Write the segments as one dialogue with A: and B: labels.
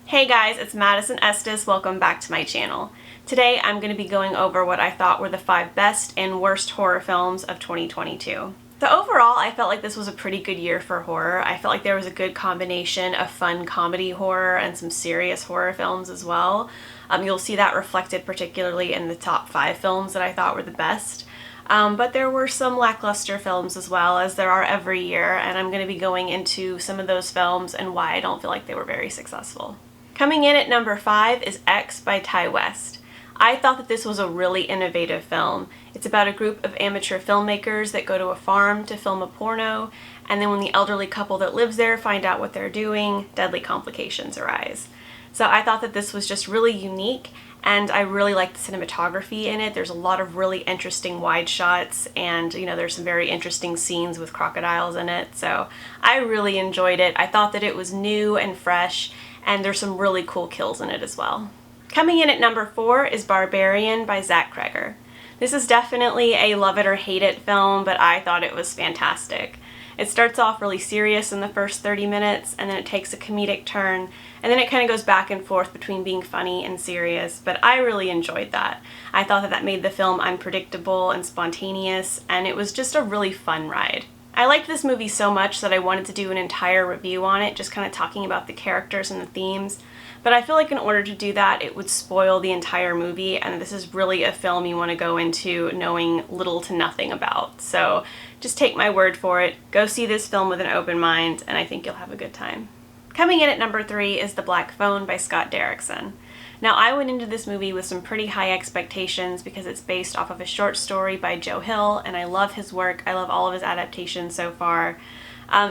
A: Hey guys, it's Madison Estes. Welcome back to my channel. Today I'm going to be going over what I thought were the 5 best and worst horror films of 2022. So overall, I felt like this was a pretty good year for horror. I felt like there was a good combination of fun comedy horror and some serious horror films as well. You'll see that reflected particularly in the top 5 films that I thought were the best. But there were some lackluster films as well, as there are every year, and I'm going to be going into some of those films and why I don't feel like they were very successful. Coming in at number 5 is X by Ty West. I thought that this was a really innovative film. It's about a group of amateur filmmakers that go to a farm to film a porno, and then when the elderly couple that lives there find out what they're doing, deadly complications arise. So I thought that this was just really unique, and I really liked the cinematography in it. There's a lot of really interesting wide shots, and there's some very interesting scenes with crocodiles in it, so I really enjoyed it. I thought that it was new and fresh, and there's some really cool kills in it as well. Coming in at number 4 is Barbarian by Zach Cregger. This is definitely a love it or hate it film, but I thought it was fantastic. It starts off really serious in the first 30 minutes, and then it takes a comedic turn, and then it kind of goes back and forth between being funny and serious, but I really enjoyed that. I thought that that made the film unpredictable and spontaneous, and it was just a really fun ride. I liked this movie so much that I wanted to do an entire review on it, just kind of talking about the characters and the themes, but I feel like in order to do that, it would spoil the entire movie, and this is really a film you want to go into knowing little to nothing about. So just take my word for it, go see this film with an open mind, and I think you'll have a good time. Coming in at number 3 is The Black Phone by Scott Derrickson. Now, I went into this movie with some pretty high expectations because it's based off of a short story by Joe Hill, and I love his work. I love all of his adaptations so far.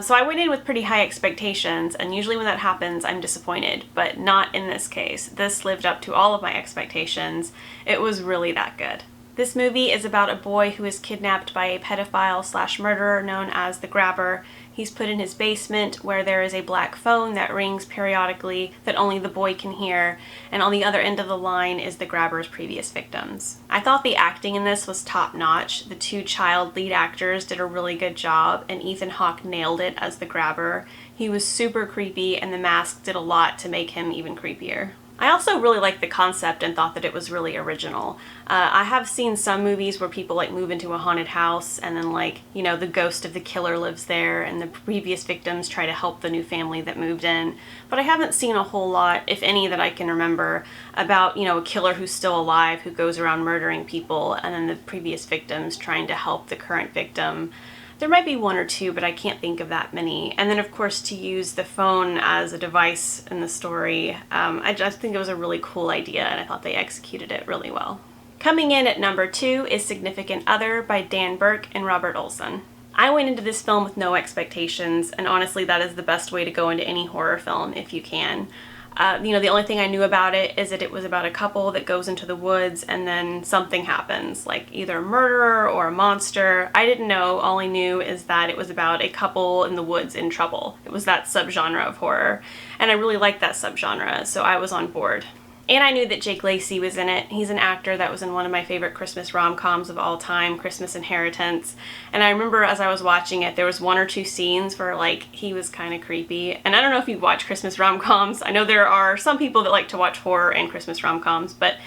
A: So I went in with pretty high expectations, and usually when that happens, I'm disappointed, but not in this case. This lived up to all of my expectations. It was really that good. This movie is about a boy who is kidnapped by a pedophile/murderer known as the Grabber. He's put in his basement where there is a black phone that rings periodically that only the boy can hear, and on the other end of the line is the Grabber's previous victims. I thought the acting in this was top-notch. The 2 child lead actors did a really good job, and Ethan Hawke nailed it as the Grabber. He was super creepy, and the mask did a lot to make him even creepier. I also really liked the concept and thought that it was really original. I have seen some movies where people move into a haunted house and then the ghost of the killer lives there and the previous victims try to help the new family that moved in. But I haven't seen a whole lot, if any, that I can remember about, a killer who's still alive who goes around murdering people and then the previous victims trying to help the current victim. There might be 1 or 2, but I can't think of that many. And then, of course, to use the phone as a device in the story, I just think it was a really cool idea, and I thought they executed it really well. Coming in at number 2 is Significant Other by Dan Burke and Robert Olson. I went into this film with no expectations, and honestly, that is the best way to go into any horror film if you can. The only thing I knew about it is that it was about a couple that goes into the woods and then something happens, like either a murderer or a monster. I didn't know. All I knew is that it was about a couple in the woods in trouble. It was that subgenre of horror, and I really liked that subgenre, so I was on board. And I knew that Jake Lacey was in it. He's an actor that was in one of my favorite Christmas rom-coms of all time, Christmas Inheritance. And I remember as I was watching it, there was 1 or 2 scenes where, he was kind of creepy. And I don't know if you watch Christmas rom-coms. I know there are some people that like to watch horror and Christmas rom-coms, but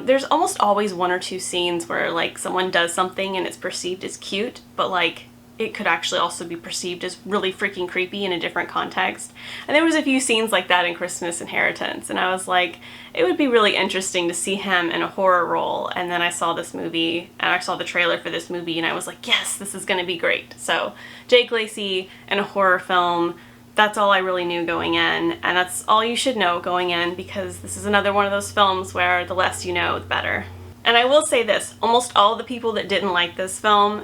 A: there's almost always 1 or 2 scenes where, someone does something and it's perceived as cute, but, it could actually also be perceived as really freaking creepy in a different context. And there was a few scenes like that in Christmas Inheritance, and I was like, it would be really interesting to see him in a horror role. And then I saw this movie, and I saw the trailer for this movie, and I was like, yes, this is gonna be great. So Jake Lacey in a horror film, that's all I really knew going in, and that's all you should know going in, because this is another one of those films where the less you know, the better. And I will say this, almost all the people that didn't like this film,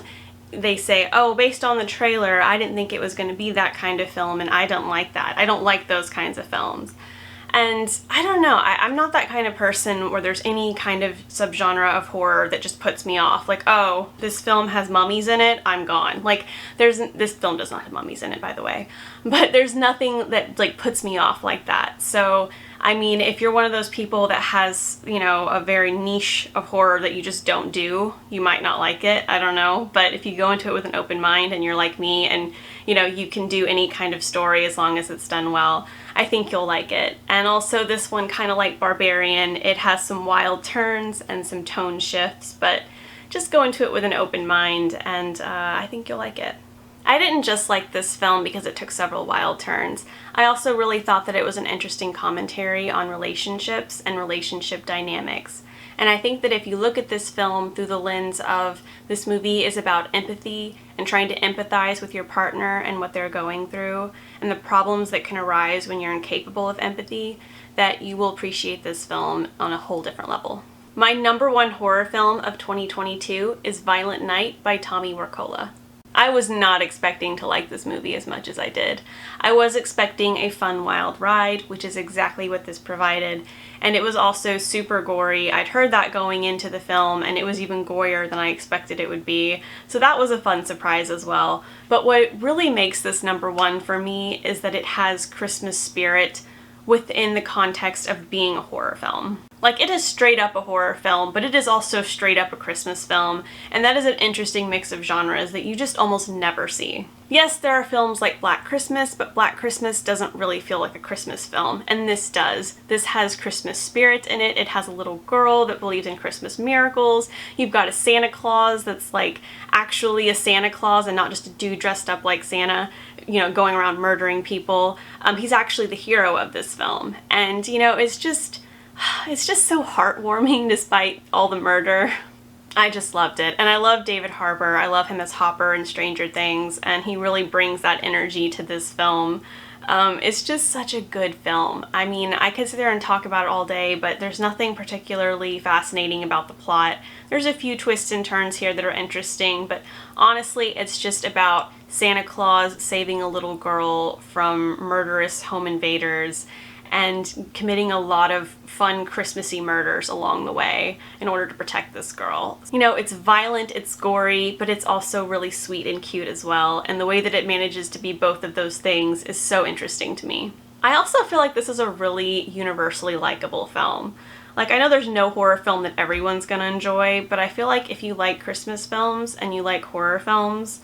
A: they say, oh, based on the trailer, I didn't think it was going to be that kind of film, and I don't like that. I don't like those kinds of films. And I don't know, I'm not that kind of person where there's any kind of subgenre of horror that just puts me off. Oh, this film has mummies in it, I'm gone. This film does not have mummies in it, by the way. But there's nothing that puts me off like that. So I mean, if you're one of those people that has, you know, a very niche of horror that you just don't do, you might not like it. I don't know. But if you go into it with an open mind and you're like me and, you know, you can do any kind of story as long as it's done well, I think you'll like it. And also this one, kind of like Barbarian, it has some wild turns and some tone shifts, but just go into it with an open mind and I think you'll like it. I didn't just like this film because it took several wild turns. I also really thought that it was an interesting commentary on relationships and relationship dynamics. And I think that if you look at this film through the lens of this movie is about empathy and trying to empathize with your partner and what they're going through and the problems that can arise when you're incapable of empathy, that you will appreciate this film on a whole different level. My number one horror film of 2022 is Violent Night by Tommy Wirkola. I was not expecting to like this movie as much as I did. I was expecting a fun, wild ride, which is exactly what this provided, and it was also super gory. I'd heard that going into the film, and it was even gorier than I expected it would be, so that was a fun surprise as well. But what really makes this number one for me is that it has Christmas spirit within the context of being a horror film. Like, it is straight up a horror film, but it is also straight up a Christmas film, and that is an interesting mix of genres that you just almost never see. Yes, there are films like Black Christmas, but Black Christmas doesn't really feel like a Christmas film, and this does. This has Christmas spirit in it. It has a little girl that believes in Christmas miracles. You've got a Santa Claus that's like actually a Santa Claus and not just a dude dressed up like Santa, you know, going around murdering people. He's actually the hero of this film, and you know, it's just so heartwarming despite all the murder. I just loved it. And I love David Harbour. I love him as Hopper in Stranger Things, and he really brings that energy to this film. It's just such a good film. I mean, I could sit there and talk about it all day, but there's nothing particularly fascinating about the plot. There's a few twists and turns here that are interesting, but honestly, it's just about Santa Claus saving a little girl from murderous home invaders and committing a lot of fun Christmassy murders along the way in order to protect this girl. You know, it's violent, it's gory, but it's also really sweet and cute as well, and the way that it manages to be both of those things is so interesting to me. I also feel like this is a really universally likable film. Like, I know there's no horror film that everyone's gonna enjoy, but I feel like if you like Christmas films and you like horror films,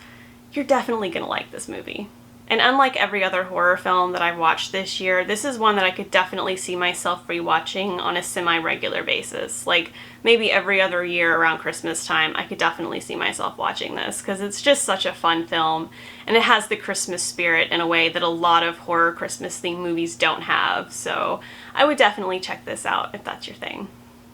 A: you're definitely gonna like this movie. And unlike every other horror film that I've watched this year, this is one that I could definitely see myself rewatching on a semi-regular basis. Like, maybe every other year around Christmas time, I could definitely see myself watching this, because it's just such a fun film, and it has the Christmas spirit in a way that a lot of horror Christmas-themed movies don't have, so I would definitely check this out if that's your thing.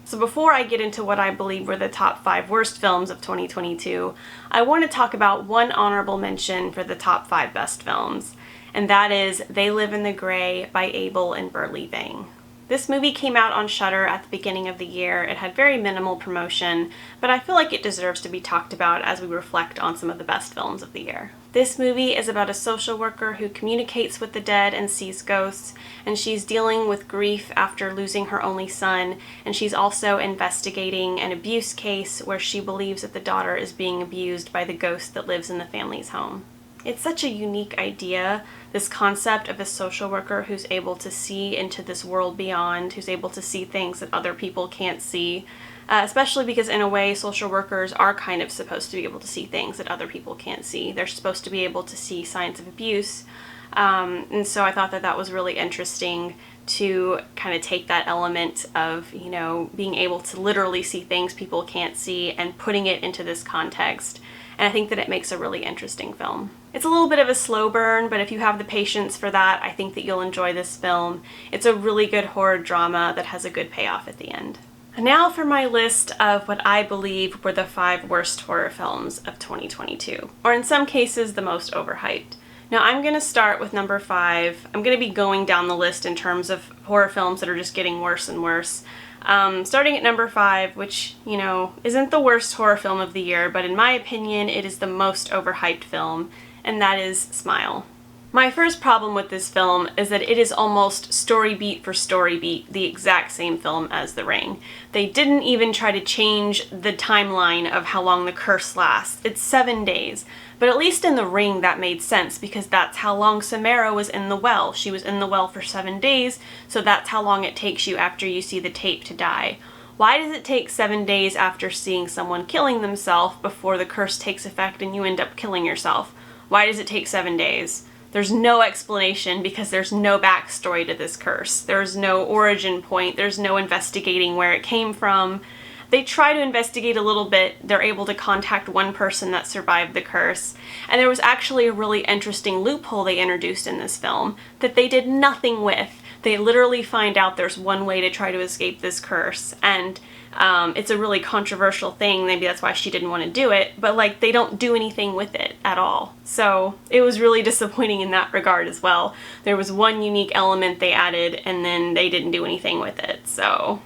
A: So before I get into what I believe were the top 5 worst films of 2022, I want to talk about one honorable mention for the top 5 best films, and that is They Live in the Gray by Abel and Burley Vang. This movie came out on Shudder at the beginning of the year. It had very minimal promotion, but I feel like it deserves to be talked about as we reflect on some of the best films of the year. This movie is about a social worker who communicates with the dead and sees ghosts, and she's dealing with grief after losing her only son, and she's also investigating an abuse case where she believes that the daughter is being abused by the ghost that lives in the family's home. It's such a unique idea, this concept of a social worker who's able to see into this world beyond, who's able to see things that other people can't see, especially because in a way social workers are kind of supposed to be able to see things that other people can't see. They're supposed to be able to see signs of abuse, and so I thought that that was really interesting to kind of take that element of, you know, being able to literally see things people can't see and putting it into this context. And I think that it makes a really interesting film. It's a little bit of a slow burn, but if you have the patience for that, I think that you'll enjoy this film. It's a really good horror drama that has a good payoff at the end. And now for my list of what I believe were the 5 worst horror films of 2022, or in some cases the most overhyped. Now I'm going to start with number 5. I'm going to be going down the list in terms of horror films that are just getting worse and worse. Starting at number 5, which, you know, isn't the worst horror film of the year, but in my opinion, it is the most overhyped film, and that is Smile. My first problem with this film is that it is almost story beat for story beat the exact same film as The Ring. They didn't even try to change the timeline of how long the curse lasts. It's 7 days. But at least in The Ring that made sense because that's how long Samara was in the well. She was in the well for 7 days, so that's how long it takes you after you see the tape to die. Why does it take 7 days after seeing someone killing themselves before the curse takes effect and you end up killing yourself? Why does it take 7 days? There's no explanation because there's no backstory to this curse. There's no origin point. There's no investigating where it came from. They try to investigate a little bit. They're able to contact one person that survived the curse. And there was actually a really interesting loophole they introduced in this film that they did nothing with. They literally find out there's one way to try to escape this curse, and it's a really controversial thing. Maybe that's why she didn't want to do it, but like they don't do anything with it at all. So it was really disappointing in that regard as well. There was one unique element they added and then they didn't do anything with it. So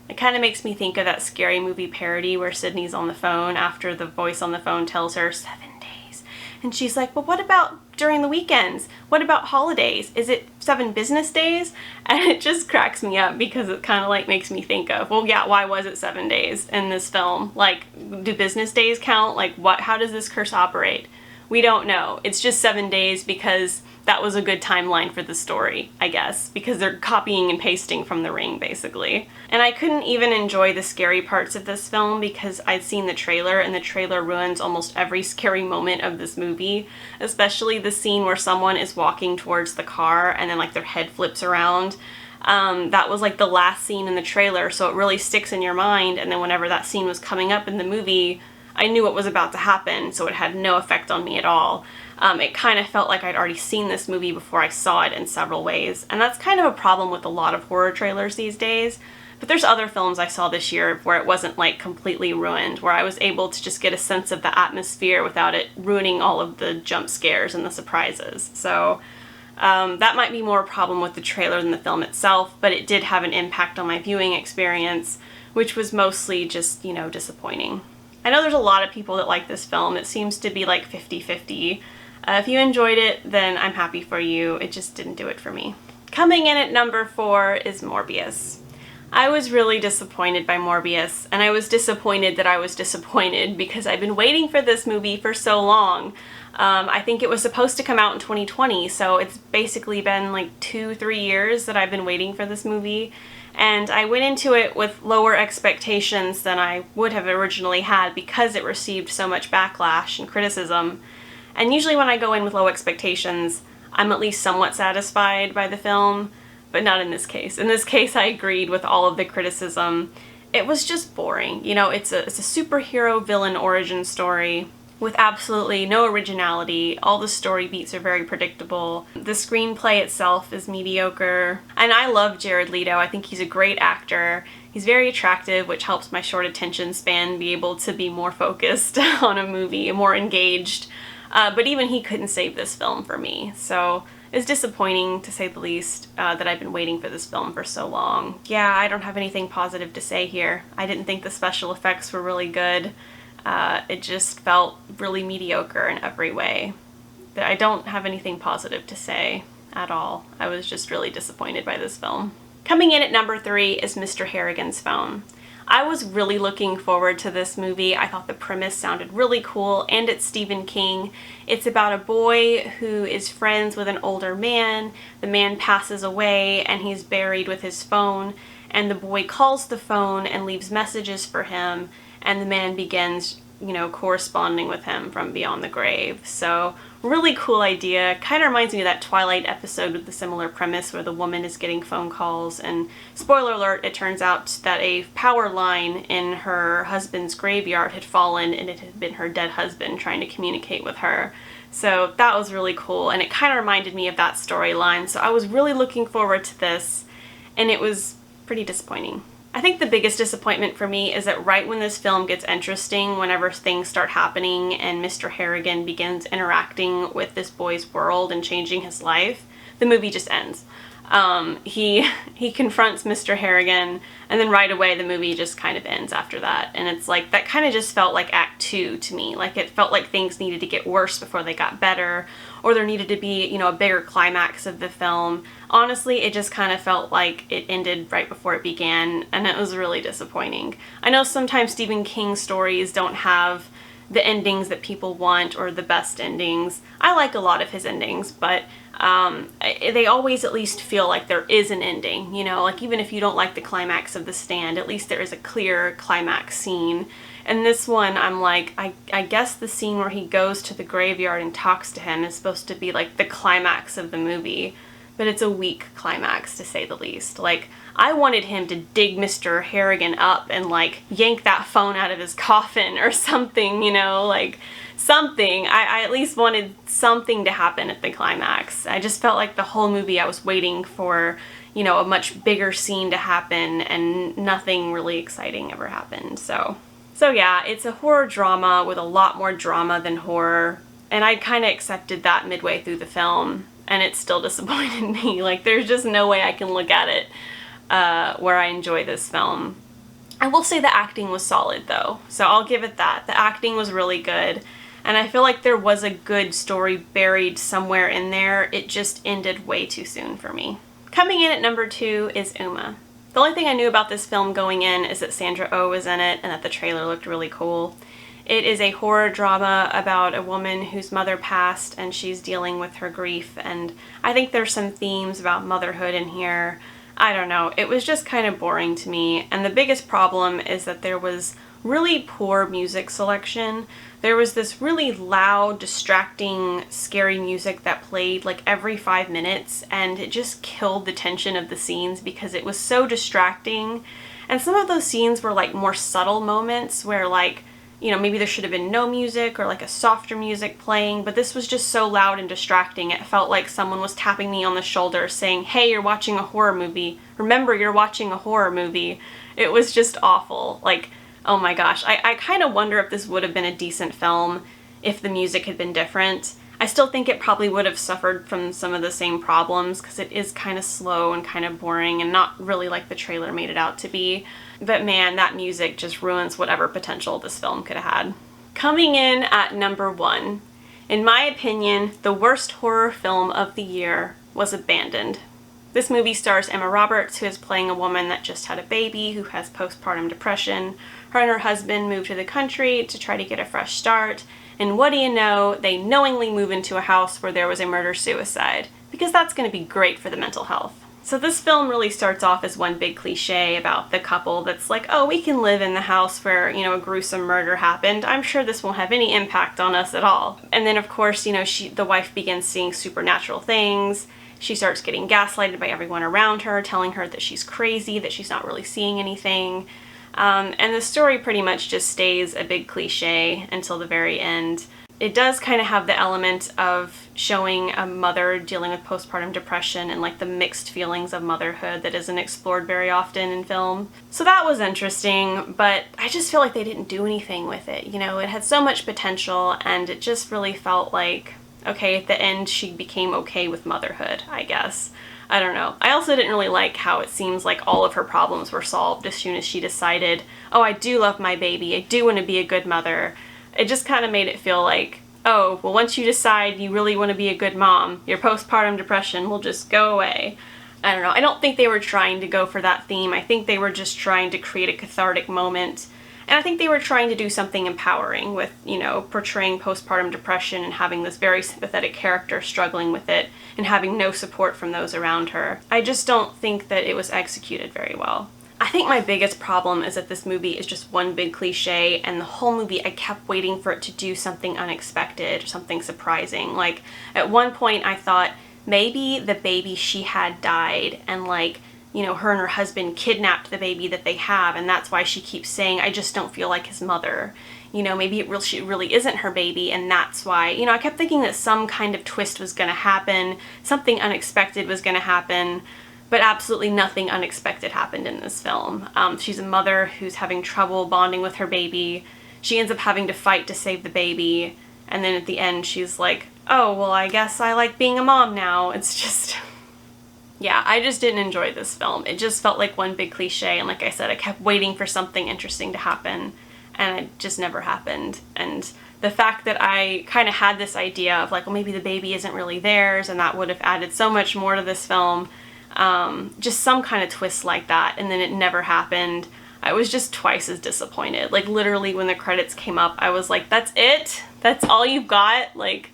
A: it kind of makes me think of that Scary Movie parody where Sydney's on the phone after the voice on the phone tells her 7 days. And she's like, well, what about during the weekends? What about holidays? Is it 7 business days? And it just cracks me up because it kind of like makes me think of, well, yeah, why was it 7 days in this film? Like, do business days count? Like, what? How does this curse operate? We don't know. It's just 7 days because that was a good timeline for the story, I guess, because they're copying and pasting from The Ring, basically. And I couldn't even enjoy the scary parts of this film because I'd seen the trailer, and the trailer ruins almost every scary moment of this movie, especially the scene where someone is walking towards the car and then like their head flips around. That was like the last scene in the trailer, so it really sticks in your mind, and then whenever that scene was coming up in the movie, I knew what was about to happen, so it had no effect on me at all. It kind of felt like I'd already seen this movie before I saw it in several ways, and that's kind of a problem with a lot of horror trailers these days. But there's other films I saw this year where it wasn't like completely ruined, where I was able to just get a sense of the atmosphere without it ruining all of the jump scares and the surprises. So that might be more a problem with the trailer than the film itself, but it did have an impact on my viewing experience, which was mostly just, you know, disappointing. I know there's a lot of people that like this film. It seems to be like 50-50. If you enjoyed it, then I'm happy for you. It just didn't do it for me. Coming in at number 4 is Morbius. I was really disappointed by Morbius, and I was disappointed that I was disappointed because I've been waiting for this movie for so long. I think it was supposed to come out in 2020, so it's basically been like 2-3 years that I've been waiting for this movie. And I went into it with lower expectations than I would have originally had because it received so much backlash and criticism. And usually when I go in with low expectations, I'm at least somewhat satisfied by the film, but not in this case. In this case, I agreed with all of the criticism. It was just boring. You know, it's a superhero villain origin story with absolutely no originality. All the story beats are very predictable. The screenplay itself is mediocre. And I love Jared Leto. I think he's a great actor. He's very attractive, which helps my short attention span be able to be more focused on a movie, more engaged. But even he couldn't save this film for me. So it's disappointing, to say the least, that I've been waiting for this film for so long. Yeah, I don't have anything positive to say here. I didn't think the special effects were really good. It just felt really mediocre in every way. I don't have anything positive to say at all. I was just really disappointed by this film. Coming in at number 3 is Mr. Harrigan's Phone. I was really looking forward to this movie. I thought the premise sounded really cool, and it's Stephen King. It's about a boy who is friends with an older man. The man passes away and he's buried with his phone, and the boy calls the phone and leaves messages for him, and the man begins, you know, corresponding with him from beyond the grave. So really cool idea. Kind of reminds me of that Twilight episode with the similar premise where the woman is getting phone calls, and spoiler alert, it turns out that a power line in her husband's graveyard had fallen and it had been her dead husband trying to communicate with her. So that was really cool, and it kind of reminded me of that storyline. So I was really looking forward to this, and it was pretty disappointing. I think the biggest disappointment for me is that right when this film gets interesting, whenever things start happening and Mr. Harrigan begins interacting with this boy's world and changing his life, the movie just ends. He confronts Mr. Harrigan, and then right away the movie just kind of ends after that. And it's like, that kind of just felt like Act 2 to me. Like, it felt like things needed to get worse before they got better, or there needed to be, you know, a bigger climax of the film. Honestly, it just kind of felt like it ended right before it began, and it was really disappointing. I know sometimes Stephen King stories don't have the endings that people want or the best endings. I like a lot of his endings, but they always at least feel like there is an ending, you know, like even if you don't like the climax of The Stand, at least there is a clear climax scene. And this one, I'm like, I guess the scene where he goes to the graveyard and talks to him is supposed to be like the climax of the movie, but it's a weak climax to say the least. Like, I wanted him to dig Mr. Harrigan up and like yank that phone out of his coffin or something, you know, like something. I at least wanted something to happen at the climax. I just felt like the whole movie I was waiting for, you know, a much bigger scene to happen, and nothing really exciting ever happened. So yeah, it's a horror drama with a lot more drama than horror, and I kind of accepted that midway through the film, and it still disappointed me. Like, there's just no way I can look at it where I enjoy this film. I will say the acting was solid though, so I'll give it that. The acting was really good, and I feel like there was a good story buried somewhere in there. It just ended way too soon for me. Coming in at number 2 is Uma. The only thing I knew about this film going in is that Sandra Oh was in it and that the trailer looked really cool. It is a horror drama about a woman whose mother passed and she's dealing with her grief, and I think there's some themes about motherhood in here. I don't know, it was just kind of boring to me, and the biggest problem is that there was really poor music selection. There was this really loud, distracting, scary music that played like every 5 minutes, and it just killed the tension of the scenes because it was so distracting. And some of those scenes were like more subtle moments where, like, you know, maybe there should have been no music or like a softer music playing, but this was just so loud and distracting. It felt like someone was tapping me on the shoulder saying, hey, you're watching a horror movie. Remember, you're watching a horror movie. It was just awful. Like, oh my gosh. I kind of wonder if this would have been a decent film if the music had been different. I still think it probably would have suffered from some of the same problems because it is kind of slow and kind of boring and not really like the trailer made it out to be. But man, that music just ruins whatever potential this film could have had. Coming in at number 1, in my opinion, the worst horror film of the year was Abandoned. This movie stars Emma Roberts, who is playing a woman that just had a baby who has postpartum depression. Her and her husband move to the country to try to get a fresh start, and what do you know, they knowingly move into a house where there was a murder-suicide, because that's going to be great for the mental health. So this film really starts off as one big cliche about the couple that's like, oh, we can live in the house where, you know, a gruesome murder happened. I'm sure this won't have any impact on us at all. And then, of course, you know, the wife begins seeing supernatural things. She starts getting gaslighted by everyone around her, telling her that she's crazy, that she's not really seeing anything. And the story pretty much just stays a big cliche until the very end. It does kind of have the element of showing a mother dealing with postpartum depression and like the mixed feelings of motherhood that isn't explored very often in film. So that was interesting, but I just feel like they didn't do anything with it. You know, it had so much potential, and it just really felt like, okay, at the end she became okay with motherhood, I guess. I don't know. I also didn't really like how it seems like all of her problems were solved as soon as she decided, oh, I do love my baby, I do want to be a good mother. It just kind of made it feel like, oh, well, once you decide you really want to be a good mom, your postpartum depression will just go away. I don't know. I don't think they were trying to go for that theme. I think they were just trying to create a cathartic moment. And I think they were trying to do something empowering with, you know, portraying postpartum depression and having this very sympathetic character struggling with it and having no support from those around her. I just don't think that it was executed very well. I think my biggest problem is that this movie is just one big cliche, and the whole movie I kept waiting for it to do something unexpected or something surprising. Like, at one point I thought maybe the baby she had died, and like, you know, her and her husband kidnapped the baby that they have, and that's why she keeps saying, I just don't feel like his mother. You know, maybe she really isn't her baby, and that's why, you know, I kept thinking that some kind of twist was gonna happen, something unexpected was gonna happen, but absolutely nothing unexpected happened in this film. She's a mother who's having trouble bonding with her baby. She ends up having to fight to save the baby, and then at the end she's like, oh, well, I guess I like being a mom now. It's just, yeah, I just didn't enjoy this film. It just felt like one big cliche, and like I said, I kept waiting for something interesting to happen, and it just never happened. And the fact that I kind of had this idea of like, well, maybe the baby isn't really theirs, and that would have added so much more to this film, just some kind of twist like that, and then it never happened. I was just twice as disappointed. Like, literally when the credits came up, I was like, that's it? That's all you've got? Like,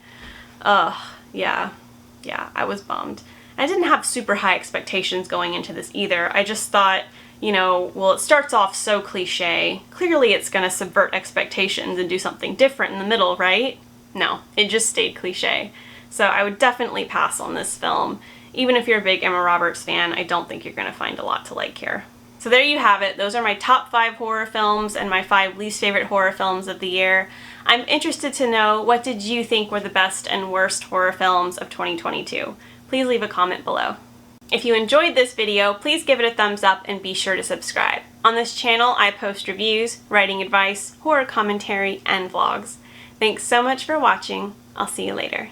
A: yeah, I was bummed. I didn't have super high expectations going into this either. I just thought, you know, well, it starts off so cliche. Clearly it's gonna subvert expectations and do something different in the middle, right? No, it just stayed cliche. So I would definitely pass on this film. Even if you're a big Emma Roberts fan, I don't think you're gonna find a lot to like here. So there you have it. Those are my top 5 horror films and my 5 least favorite horror films of the year. I'm interested to know, what did you think were the best and worst horror films of 2022? Please leave a comment below. If you enjoyed this video, please give it a thumbs up and be sure to subscribe. On this channel, I post reviews, writing advice, horror commentary, and vlogs. Thanks so much for watching. I'll see you later.